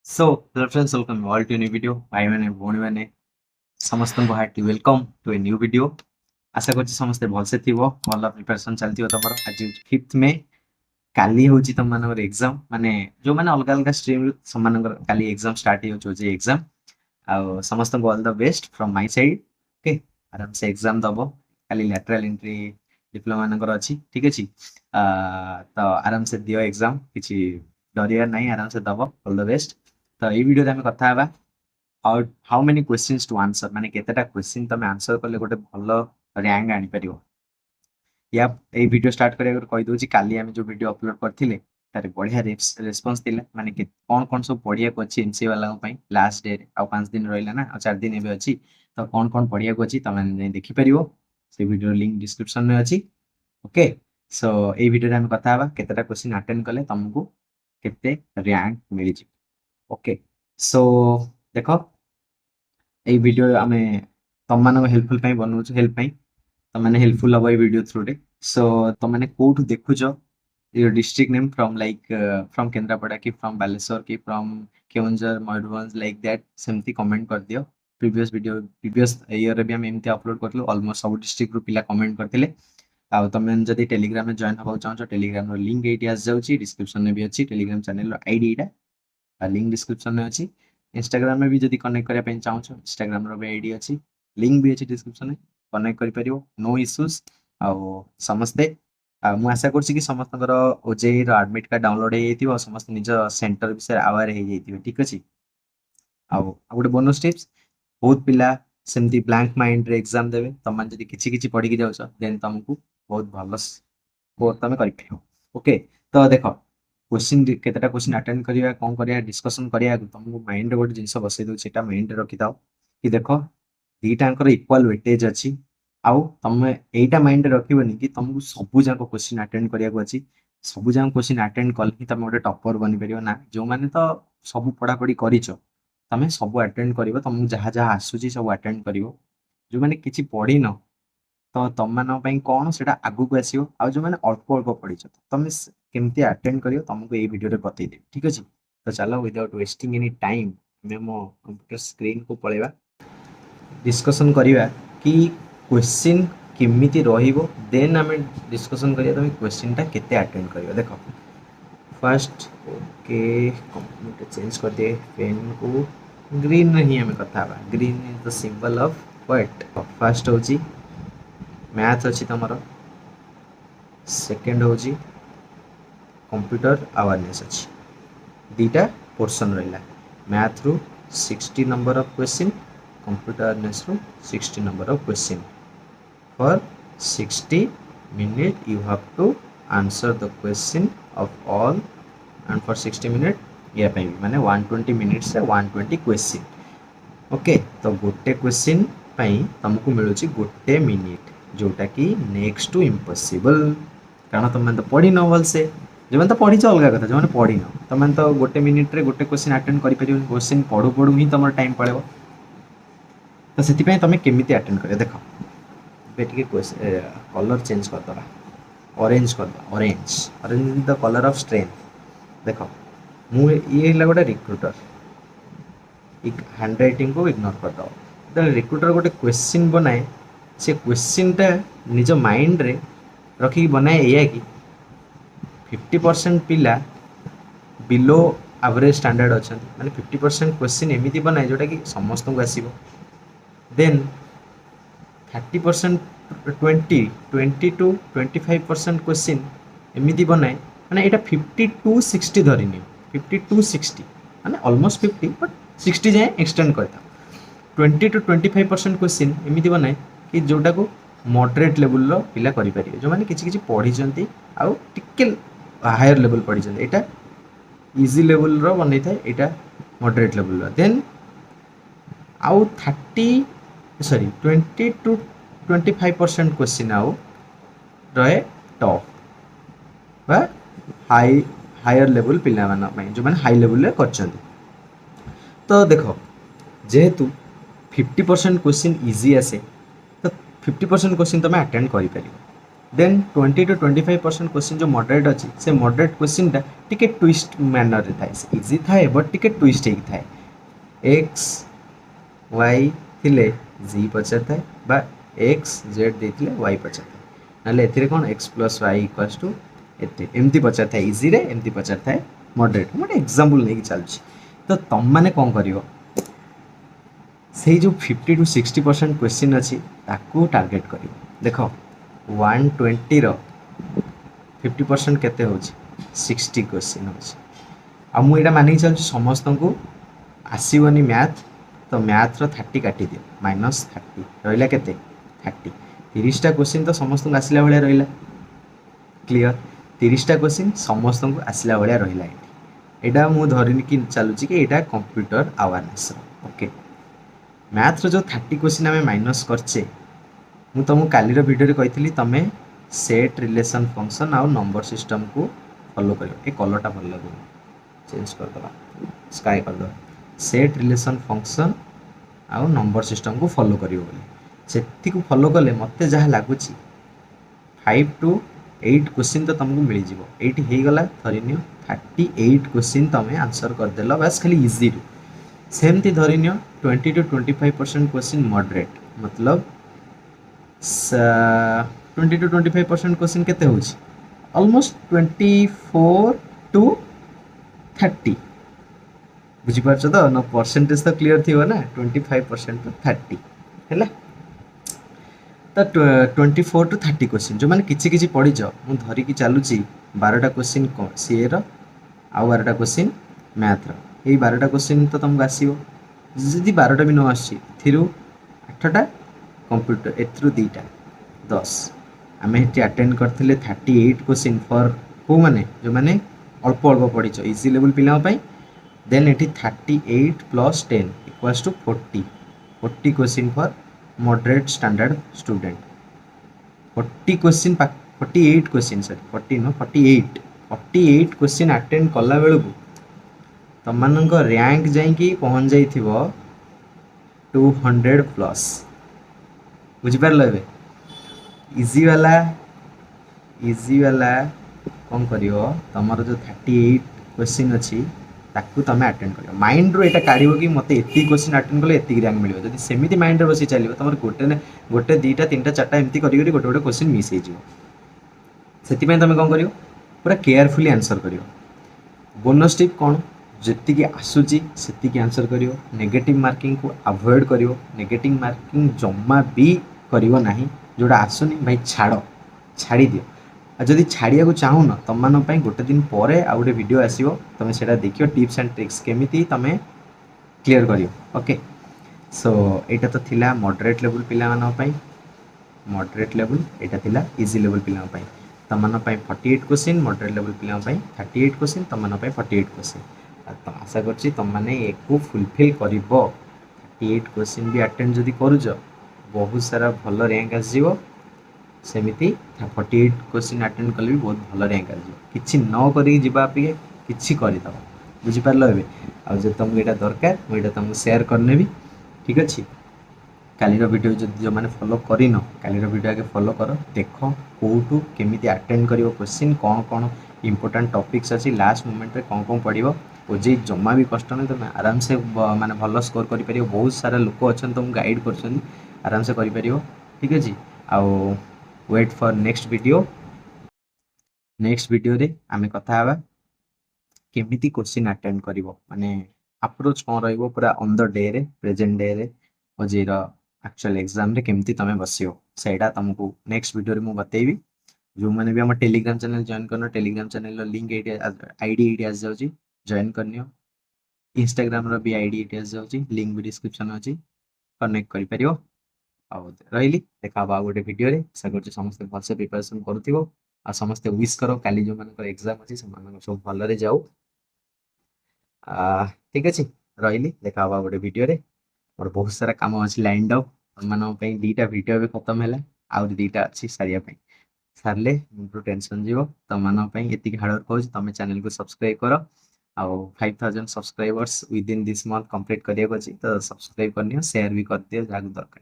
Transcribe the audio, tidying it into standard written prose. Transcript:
So, hello friends, welcome all to a new video. भाई मैंने भौणी मैंने ସମସ୍ତଙ୍କୁ hearty welcome to a new video. ଆଶା କରୁଛି ସମସ୍ତେ ଭଲସେ ଥିବ, ଭଲ ପ୍ରିପାରେସନ୍ ଚାଲିଥିବ ତମର। ଆଜି ହେଉଛି 5th ମେ, କାଲି ହେଉଛି ତମମାନଙ୍କର ଏକ୍ଜାମ୍। ମାନେ ଯୋଉମାନେ ଅଲଗା ଅଲଗା ଷ୍ଟ୍ରିମ୍ରୁ ସେମାନଙ୍କର କାଲି ଏକ୍ଜାମ୍ ଷ୍ଟାର୍ଟ ହେଇଯାଉଛି ଓଜେଇ ଏକ୍ଜାମ୍। ଆଉ ସମସ୍ତଙ୍କୁ all the best from my side. Okay, ଆରାମସେ ଏକ୍ଜାମ୍ ଦବ। କାଲି ଲ୍ୟାଟରାଲ୍ ଏଣ୍ଟ୍ରି ଡିପ୍ଲୋମାନଙ୍କର ଅଛି, ଠିକ୍ ଅଛି। ତ ଆରାମସେ ଦିଅ ଏକ୍ଜାମ୍, କିଛି ଡରିବାର ନାହିଁ, ଆରାମସେ ଦବ। All the best. ତ ଏଇ ଭିଡ଼ିଓରେ ଆମେ କଥା ହେବା how many questions to answer, ମାନେ କେତେଟା କ୍ୱେଶ୍ଚିନ୍ ତମେ ଆନ୍ସର କଲେ ଗୋଟେ ଭଲ ର୍ୟାଙ୍କ ଆଣିପାରିବ। ୟା ଏଇ ଭିଡ଼ିଓ ଷ୍ଟାର୍ଟ କରିବା ଆଗରୁ କହିଦେଉଛି, କାଲି ଆମେ ଯୋଉ ଭିଡ଼ିଓ ଅପଲୋଡ୍ କରିଥିଲେ ତାର ବଢ଼ିଆ ରେସ୍ପନ୍ସ ଥିଲା। ମାନେ କ'ଣ ସବୁ ପଢ଼ିବାକୁ ଅଛି ଏନ୍ସିଏ ବାଲାଙ୍କ ପାଇଁ ଲାଷ୍ଟ ଡେରେ। ଆଉ 5 ଦିନ ରହିଲା ନା, ଆଉ 4 ଦିନ ଏବେ ଅଛି। ତ କ'ଣ ପଢ଼ିବାକୁ ଅଛି ତମେ ଯାଇ ଦେଖିପାରିବ। ସେ ଭିଡ଼ିଓର ଲିଙ୍କ୍ ଡିସ୍କ୍ରିପ୍ସନରେ ଅଛି। ଓକେ, ସୋ ଏଇ ଭିଡ଼ିଓରେ ଆମେ କଥା ହେବା କେତେଟା କ୍ୱେଶ୍ଚିନ୍ ଆଟେଣ୍ଡ କଲେ ତମକୁ କେତେ ର୍ୟାଙ୍କ ମିଳିଯିବ। ଓକେ, ସୋ ଦେଖ, এই ভিডিও ଆମେ ତମମାନଙ୍କ ହେଲ୍ପଫୁଲ୍ ପାଇଁ ବନଉଛୁ, ହେଲ୍ପ ପାଇଁ। ତମମାନେ ହେଲ୍ପଫୁଲ୍ ହବ ଏଇ ଭିଡ଼ିଓ ଥ୍ରୁରେ। ସୋ ତମମାନେ କୋଉଠୁ ଦେଖୁଛ, your district name from like from Kendrapara କି from ବାଲେଶ୍ୱର କି from Keonjhar, Mayurbhanj, like that ସେମିତି କମେଣ୍ଟ କରିଦିଅ। ପ୍ରିଭିୟସ୍ ଇୟରରେ ବି ଆମେ ଏମିତି ଅପଲୋଡ୍ କରିଥିଲୁ। ଅଲମୋଷ୍ଟ ସବୁ ଡିଷ୍ଟ୍ରିକ୍ଟରୁ ପିଲା କମେଣ୍ଟ କରିଥିଲେ। ଆଉ ତମେ ଯଦି ଟେଲିଗ୍ରାମରେ ଜଏନ୍ ହେବାକୁ ଚାହୁଁଛ, ଟେଲିଗ୍ରାମର ଲିଙ୍କ୍ ଏଇଠି ଆସିଯାଉଛି, ଡିସ୍କ୍ରିପ୍ସନରେ ବି ଅଛି। ଟେଲିଗ୍ରାମ ଚ୍ୟାନେଲର ଆଇଡି ଏଇଟା, ଲିଙ୍କ୍ ଡିସ୍କ୍ରିପ୍ସନରେ ଅଛି। ଇନଷ୍ଟାଗ୍ରାମରେ ବି ଯଦି କନେକ୍ଟ କରିବା ପାଇଁ ଚାହୁଁଛ, ଇନଷ୍ଟାଗ୍ରାମର ବି ଆଇଡି ଅଛି, ଲିଙ୍କ୍ ବି ଅଛି ଡିସ୍କ୍ରିପ୍ସନରେ, କନେକ୍ଟ କରିପାରିବ, ନୋ ଇସ୍ୟୁଜ୍। ଆଉ ସମସ୍ତେ ମୁଁ ଆଶା କରୁଛି କି ସମସ୍ତଙ୍କର ଓଜେଇର ଆଡମିଟ୍ କାର୍ଡ଼ ଡାଉନଲୋଡ୍ ହେଇଯାଇଥିବ, ଆଉ ସମସ୍ତେ ନିଜ ସେଣ୍ଟର ବିଷୟରେ ଆୱାର ହେଇଯାଇଥିବେ, ଠିକ୍ ଅଛି। ଆଉ ଗୋଟେ ବୋନସ୍ ଟିପ୍ସ, ବହୁତ ପିଲା ସେମିତି ବ୍ଲାଙ୍କ ମାଇଣ୍ଡରେ ଏକ୍ଜାମ୍ ଦେବେ। ତମମାନେ ଯଦି କିଛି କିଛି ପଢ଼ିକି ଯାଉଛ, ଦେନ୍ ତମକୁ ବହୁତ ଭଲ ସ୍କୋର୍ ତମେ କରିପାରିବ। ଓକେ, ତ ଦେଖ, क्वेश्चन केतेटा क्वेश्चन अटेंड करिया, कौन करिया, डिस्कशन करिया, तुमको माइंड रे गोटे जिंस बसई दउ, सेटा माइंड रे रखि थाओ कि देखो दीटांकर इक्वल वेटेज अछि। आउ तमे एटा माइंड रे रखिबनी कि तुमको सबु जाक क्वेश्चन अटेंड करिया को अछि। सबु जाक क्वेश्चन अटेंड कल कि तमे गोटे टॉपर बनि परियो ना। जो माने तो सबु पढ़ा पढ़ी करिचो, तमे सबु अटेंड करिवो, तुमको जहा जहा आसुची सब अटेंड करिवो। जो माने किछि पढ़ी न, तो तुम मान कौन से आगू को आसो। आ जो मैंने अल्प अल्प पढ़ी तुम केमती अटेंड कर तुमको ये वीडियो बतईदेवी, ठीक अच्छे। तो चलो विदाउट वेस्टिंग एनी टाइम आम मो कंप्यूटर स्क्रीन को पलैया, डिस्कसन करवा कि क्वेश्चन केमिति रहिबो। देन आम डिस्कसन करिया तुम क्वेश्चन टा केते अटेंड कर। देख फर्स्ट, ओके कंप्यूटर चेंज कर दिए, पेन को ग्रीन ही आम कथा। Green is the symbol of what. First हूँ मैथ अच्छी तुम, सेकेंड हूँ कंप्यूटर अवेयरनेस अच्छी। दीटा पोर्शन रहा। मैथ रु 60 number of question, computer awareness रु 60 number of question. For 60 minute you have to answer the question of all, and for 60 minute या माने 120 मिनट्स से 120 क्वेश्चन। ओके, तो गोटे क्वेश्चन तुमको मिलूँ गोटे मिनिट, जोटा कि नेक्स्ट टू इम्पॉसिबल। कारण तुम तो पढ़ी न भल से, जो मैंने तो पढ़ी अलग कथा, जो मैंने पढ़ी न तुम तो गोटे मिनिट रे गोटे क्वेश्चन अटेंड कर पार। क्वेश्चन पढ़ू पढ़ू ही तुम टाइम पड़े। तो से तुम केमी अटेंड कर। देख टे कलर चेंज करदे, ऑरेंज करदे। Orange orange is the colour of strength. देख ये गोटे रिक्रुटर, हैंड राइटिंग को इग्नोर कर दो। तो रिक्रुटर गोटे क्वेश्चन बनाए, से क्वेश्चन टा निज माइंड रे रखी बनाए या कि 50% पिला बिलो एवरेज स्टैंडर्ड अच्छा, माने 50% क्वेश्चन एमती बनाए जोटा कि समस्त को आसो। देन 30% 20 टू 25% क्वेश्चन एमती बनाए, माने यहाँ 50 to 60 धरनी, 50 to 60 माने ऑलमोस्ट 50 बट 60 जाए एक्सटेंड करता। 20 to 25% क्वेश्चन एमती बनाए कि जोटा को मॉडरेट लेवल रो पिला करि परिबे, जो माने किछि किछि पढ़ी जंती आउ टिके हायर लेवल पढ़ी जंती। एटा इजी लेवल रो बनै थाए, एटा मॉडरेट लेवल रो। देन आउ 20 to 25% क्वेश्चन आउ रहे टॉप बा हायर लेवल पिला माना जो माने हाई लेवल रे करछंती। तो देखो जेहेतु 50% क्वेश्चन इजी आसे, तो 50% क्वेश्चन तुम अटेंड कर पार। देन 20 to 25% क्वेश्चन जो मॉडरेट अच्छी से मॉडरेट क्वेश्चन टा टिके ट्विस्ट मैनर रे थाए इजी थाए बट टिके ट्विस्ट हेक थाए एक्स वाई थिले जी पचार थाए बा एक्स जेड देथिले वाई पचार थाए नाले एथिरे कोन X plus Y equals two एते एमती पचार थाए इजी रे एमती पचार थाए मॉडरेट मोटे एग्जांपल नै चलछि तो तुम माने कोन करियो से जो 50 to 60% क्वेश्चन अच्छी ताकू टार्गेट कर देख 120 रो 50% केते हो 60 क्वेश्चन हो मुझे मानिक चल समस्त को आसवनी मैथ तो मैथ रो 30 काटी दियो -30 रहा के 30 30टा क्वेश्चन तो समस्त को आसला भाया रहा क्लीयर 30टा क्वेश्चन समस्त को आसला भाया रहा यहाँ मुझे धरनी कि चलुची कि यहाँ कंप्यूटर अवेयरनेस ओके मैथ रो जो 30 क्वेश्चन आम माइनस करचे मु तुमको कालीर वीडियो कही तुम सेट रिलेशन फंक्शन आउ नंबर सिस्टम को फॉलो कर ए कलरटा भल लगे चेंज करदे स्काई करदे सेट रिलेशन फंक्शन आउ नंबर सिस्टम को फॉलो करियो से फॉलो कले मते जहाँ लगुच 5 to 8 क्वेश्चन तो तुमको मिल जाव ये होगला धरनी 38 क्वेश्चन तुम आंसर करदेल बस खाली इजी रू सेमती धरनी 20 to 25% क्वेश्चन मॉडरेट मतलब 20 to 25% क्वेश्चन केते होची ऑलमोस्ट 24 to 30 बुझी पारछ तो न परसेंटेज तो क्लियर थिबो ना 25% to 30 हैला तो 24 to 30 क्वेश्चन जो माने किछि किछि पढिछ मु धरि की चालुची 12टा क्वेश्चन सीए रो आ 12टा क्वेश्चन मैथ रो ए 12टा क्वेश्चन तो तुमको आसीबो जदि 12टा भी न आसी थिरु 8टा कंप्यूटर एथरु 2टा 10 आम ये अटेंड करते 38 क्वेश्चन फॉर को माने जो माने अल्प अल्प पढ़ी इजी लेवल पिला देन ये 38 + 10 equals to 40 question for moderate standard student 40 question 48 question sorry 40 no 48 question attend कला बेलू तुम रैंक जाइए पहुँच जाइए 200+ बुझिपार ए इजी वाला कौन कर तुम जो 38 क्वेश्चन अच्छी ताकू तुम अटेंड कर माइंड रो एटा काढ़ कि मत एति क्वेश्चन अटेंड कले एति रैंक मिल जब सेमती माइंड रे बसी चलो तुम गोटे 2टा 3टा 4टा एमती गोटे गोटे क्वेश्चन मिस हो तुम कौन कर पूरा केयरफुली आंसर कर बोनस टिप कौन जी आसूची से आंसर कर नेगेटिव मार्किंग को अवॉइड कर नेगेटिव मार्किंग जम्मा भी करियो नहीं जोड़ा आसुनी भाई छाड़ी दियो जदि छाड़िया को चाहून तुम मान गोटे दिन पर आ गए वीडियो आसो तुम से देखियो टिप्स एंड ट्रिक्स केमिति तुम क्लियर करियो ओके सो एटा तो थिला मॉडरेट लेवल पिला मॉडरेट लेवल एटा थिला इजी लेवल पिला तुम मान 48 क्वेश्चन मॉडरेट लेवल पिला 38 क्वेश्चन तुम मान 48 क्वेश्चन आशा करछि तुम माने एको फुलफिल करिवो 38 क्वेश्चन भी अटेंड जदि करूछ बहुत सारा भल रैंक आसो सेमिति 48 क्वेश्चन अटेंड कले भी बहुत भल रैंक आसो किछि न करी जिबा अपेक्षा किछि करि दबो बुझि पारलो एबे आ जे तुमको एटा दरकार मु एटा तुमको शेयर करने भी ठीक अछि कालीर वीडियो जो मैंने फॉलो करिनो कालीर वीडियो आगे फॉलो कर देख कौटू केमिति अटेंड करिवो क्वेश्चन कौन कौन इंपोर्टेंट टॉपिक्स अछि लास्ट मोमेंट रे कौन कौन पढ़िवो ओजे जम्मा भी कष्ट नहीं तुम आराम से माने भल स्कोर करि परियो बहुत सारा लोक अछन तुम गाइड करछन आराम से करि परियो ठीक अछि आउ वेट फॉर नेक्स्ट वीडियो रे आमे कथा हवा केमिति क्वेश्चन अटेंड करिवो माने अप्रोच कौन रहिवो पूरा ऑन द डे रे प्रेजेंट डे रे ओजे रो एक्चुअल एग्जाम रे केमती तमे बसियो सेटा तुमको नेक्स्ट वीडियो रे मु बतेबी जो माने भी हम टेलीग्राम चैनल जॉइन करनो टेलीग्राम चैनल रो लिंक आईडी एटी आस जाउची जॉइन करनियो इंस्टाग्राम रो भी आईडी एटी आस जाउची लिंक भी डिस्क्रिप्शन अछि कनेक्ट करि परियो आ रहिली देखा बा गोटे वीडियो रे आशा करछि समस्त भलसे प्रिपरेशन करथिबो आ समस्त विश करो काली जो मानकर एग्जाम अछि सब सब भल रे जाऊ ठीक अछि रहिली देखा बा गोटे वीडियो रे और बहुत सारा काम अच्छी लाइन अप मान 2टा वीडियो भी खत्म है आउ 2टा अच्छी सारिया सारे मुझे टेंशन जीव तुम मान ये हार्डवर्क हो तुम चैनल को सब्सक्राइब कर आउ 5000 subscribers within this month complete करिया तो सब्सक्राइब करनी शेयर भी कर दियो जहाँ दरकार।